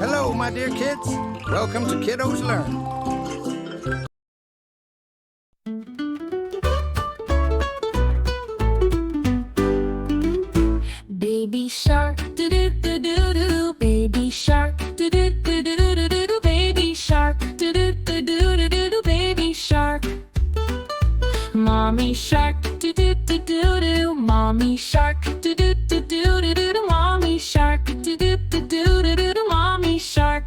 Hello, my dear kids. Welcome to Kiddos Learn. Baby shark, do do do do do. Baby shark, do do do do do do. Baby shark, do do do do do do. Baby shark. Mommy shark, do do do do do. Mommy shark, do do do do do do. Mommy shark, do do do do do do. Mommy shark.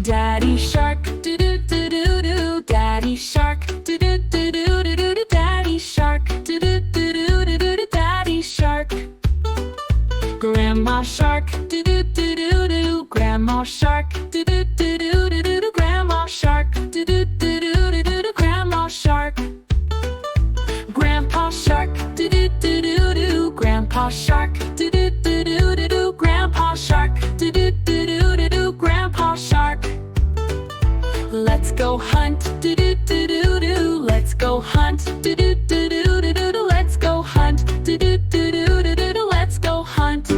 Daddy shark, do do do do do. Daddy shark, do do do do do do. Daddy shark, do do do do do do. Daddy shark. Grandma shark, do do do do do. Grandma shark, do do do do do do. Grandma shark, do do do do do do. Grandma shark. Grandpa shark, do do do do do. Grandpa shark, do do do do do do. Grandpa shark, do do do do do do. Grandpa shark. Let's go hunt, do do do do do. Let's go hunt, do do do do do do. Let's go hunt, do do do do do do. Let's go hunt.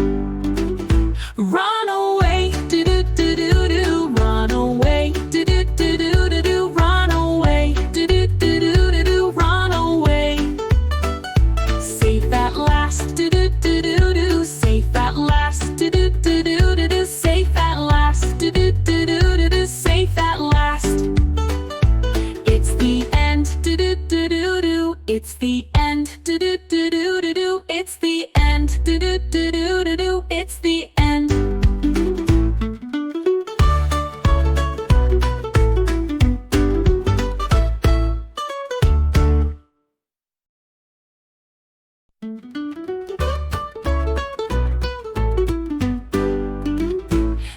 Run away, do do do do do. Run away, do do do do do do. Run away, do do do do do do. Run away. Safe at last, do do do do do. Safe at last, do do do do do do. Safe at last, do do do do do do. Safe at last. It's the end, do do do do do. It's the end, do do do do do do. It's the end, do do do do do do. It's the end.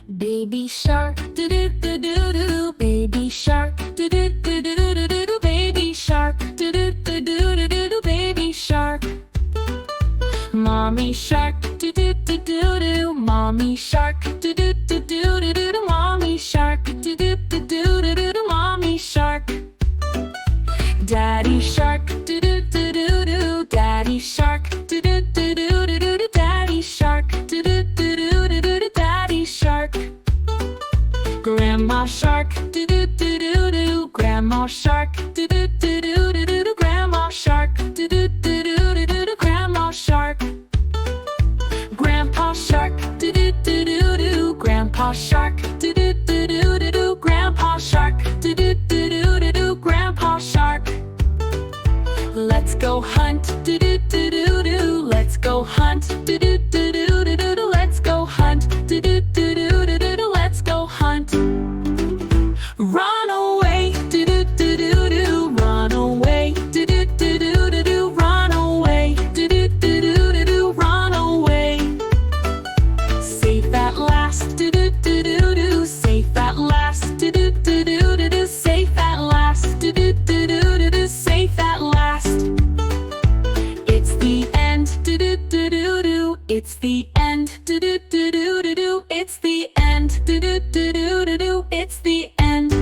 Baby shark, do do do do do. Baby shark, do do do do do do. Baby shark, do do do do do do. Baby shark. Mommy shark, do do do do do. Mommy shark, do do do do do do. Mommy shark, do do do do do do. Mommy shark. Daddy shark, do do do do do. Daddy shark, do do do do do do. Daddy shark, do do do do do do. Daddy shark. Grandma shark, do do do do do. Grandma shark, do do do do do do. Grandma shark, do do do do do do. Grandma shark. Grandpa shark, do do do do do. Grandpa shark, do do do do do do. Grandpa shark, do do do do do do. Grandpa shark. Let's go hunt, do do do do do. Let's go hunt, do do do do do do. Let's go hunt, do do do do do do. Let's go hunt. Run away, do do do do do. Run away, do do do do do do. Run away, do do do do do do. Run away. Safe at last, do do do do do. Safe at last, do do do do do do. Safe at last, do do do do do do. Safe at last. It's the end, do do do do do. It's the end, do do do do do do. It's the end, do do do do do do. It's the end.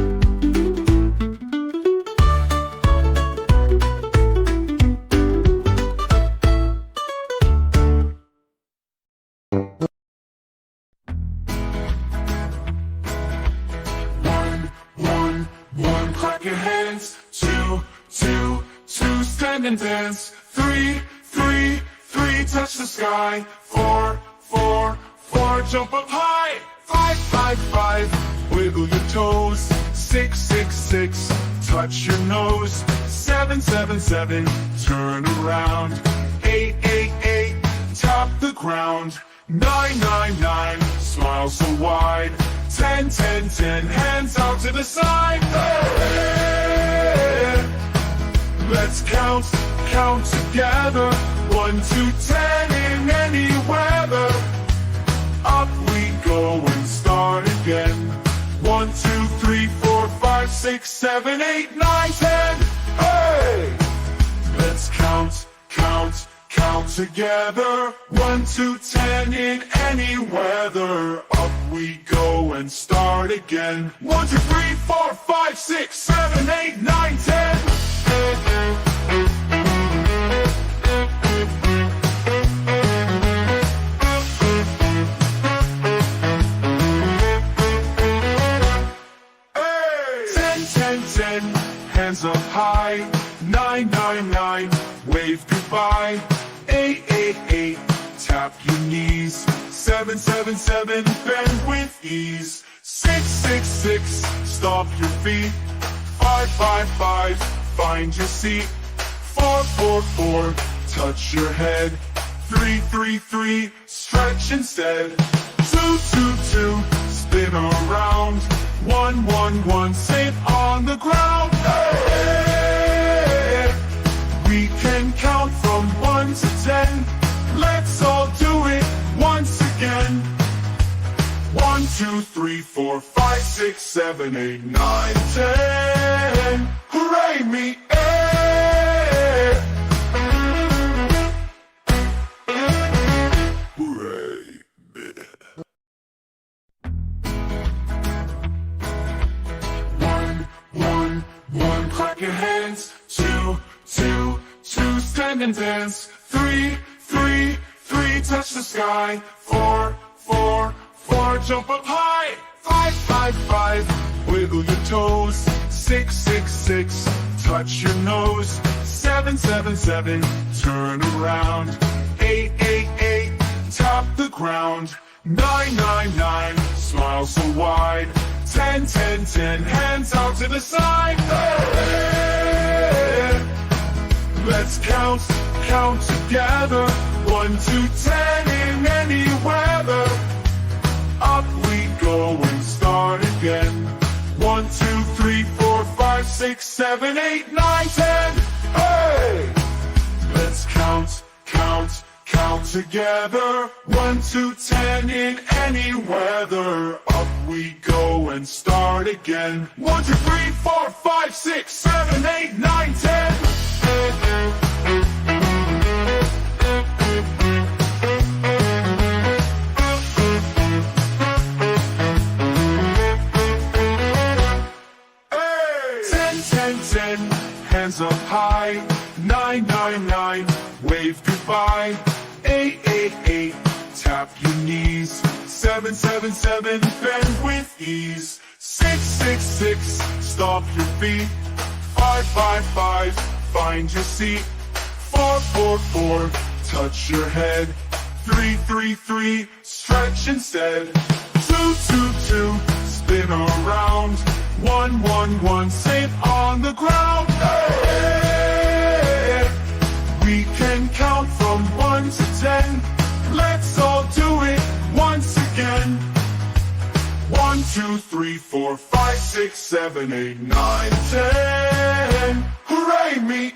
One, clap your hands. Two, stand and dance. Three, touch the sky. Four, jump up high. Five, wiggle your toes. Six, touch your nose. Seven, turn around. Eight, tap the ground. Nine, smile so wide. 10, hands out to the side. Hey! Let's count together. 1 to 10 in any weather. Up we go and start again. 1, 2, 3, 4, 5, 6, 7, 8, 9, 10. Hey! Let's count together. 1 to 10 in any weather. Up we go and start again. 1, 2, 3, 4, 5, 6, 7, 8, 9, 10. hands up high. 9, 9, 9, wave goodbye. 8, 8, 8, tap your knees. 7, 7, 7, bend with ease. 6, 6, 6, stomp your feet. 5, 5, 5, find your seat. 4, 4, 4, touch your head. 3, 3, 3, stretch instead. 2, 2, 2, spin around. 1, 1, 1, sit on the ground. Hey! We can count from 1 to 10. Let's all do it once again. 1, 2, 3, 4, 5, 6, 7, 8, 9, 10. Hooray me! Hooray me! 1, 1, 1, clap your hands. 2, 2, 2, stand and dance. 3, 3, 3, touch the sky. 4, 4, 4, jump up high. 5, 5, 5, wiggle your toes. 6, 6, 6, touch your nose. 7, 7, 7, turn around. 8, 8, 8, tap the ground. 9, 9, 9, smile so wide. 10, 10, 10, hands out to the side. Hey! Let's count, count together. 1 to 10 in any weather. Up we go and start again. 1, 2, 3, 4, 5, 6, 7, 8, 9, 10. Hey! Let's count, count, count together. 1 to 10 in any weather. Up we go and start again. 1, 2, 3, 4, 5, 6, 7, 8, 9, 10. Hands up high. 9, 9, 9, wave goodbye. 8, 8, 8, tap your knees. 7, 7, 7, bend with ease. 6, 6, 6, stomp your feet. 5, 5, 5, find your seat. 4, 4, 4, touch your head. 3, 3, 3, stretch instead. 2, 2, 2, spin around. 1, 1, 1, sit on the ground. Hey! We can count from 1 to 10. Let's all do it once again. 1, 2, 3, 4, 5, 6, 7, 8, 9, 10. Hooray me!